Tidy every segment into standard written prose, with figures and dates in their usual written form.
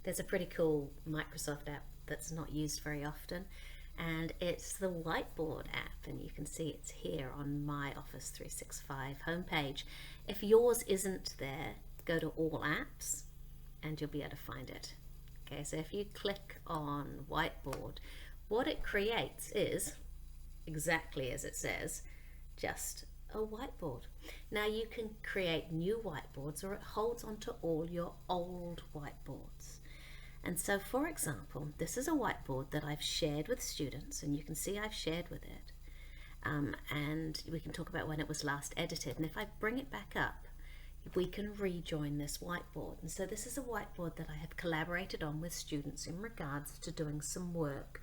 There's a pretty cool Microsoft app that's not used very often, and it's the Whiteboard app, and you can see it's here on my Office 365 homepage. If yours isn't there, go to All Apps and you'll be able to find it. Okay, so if you click on Whiteboard, what it creates is, exactly as it says, just a whiteboard. Now you can create new whiteboards, or it holds onto all your old whiteboards. And so, for example, this is a whiteboard that I've shared with students, and you can see I've shared with it. And we can talk about when it was last edited. And if I bring it back up, we can rejoin this whiteboard. And so this is a whiteboard that I have collaborated on with students in regards to doing some work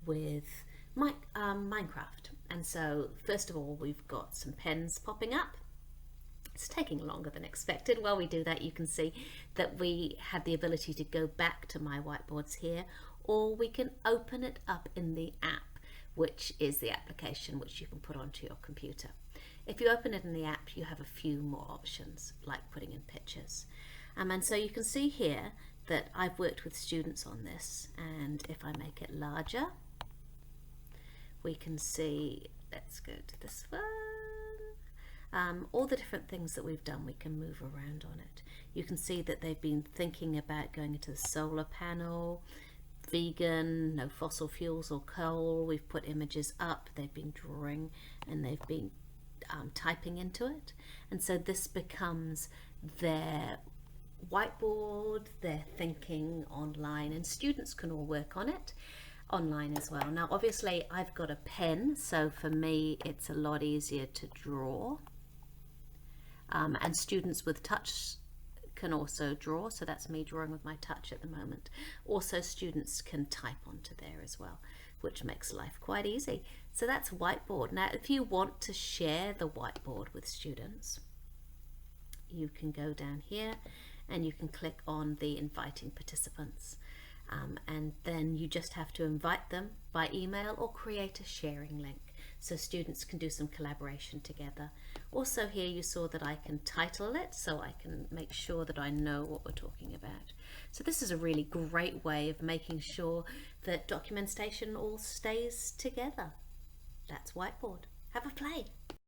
with Minecraft. And so first of all, we've got some pens popping up. It's taking longer than expected. While we do that, you can see that we have the ability to go back to my whiteboards here, or we can open it up in the app, which is the application which you can put onto your computer. If you open it in the app, you have a few more options, like putting in pictures. And so you can see here that I've worked with students on this, and if I make it larger, we can see, let's go to this one, all the different things that we've done. We can move around on it. You can see that they've been thinking about going into the solar panel, vegan, no fossil fuels or coal. We've put images up, they've been drawing, and they've been typing into it. And so this becomes their whiteboard, their thinking online, and students can all work on it online as well. Now obviously I've got a pen, so for me it's a lot easier to draw, and students with touch can also draw, so that's me drawing with my touch at the moment. Also students can type onto there as well, which makes life quite easy. So that's Whiteboard. Now if you want to share the whiteboard with students, you can go down here and you can click on the inviting participants. And then you just have to invite them by email or create a sharing link so students can do some collaboration together. Also here you saw that I can title it, so I can make sure that I know what we're talking about. So this is a really great way of making sure that documentation all stays together. That's Whiteboard. Have a play.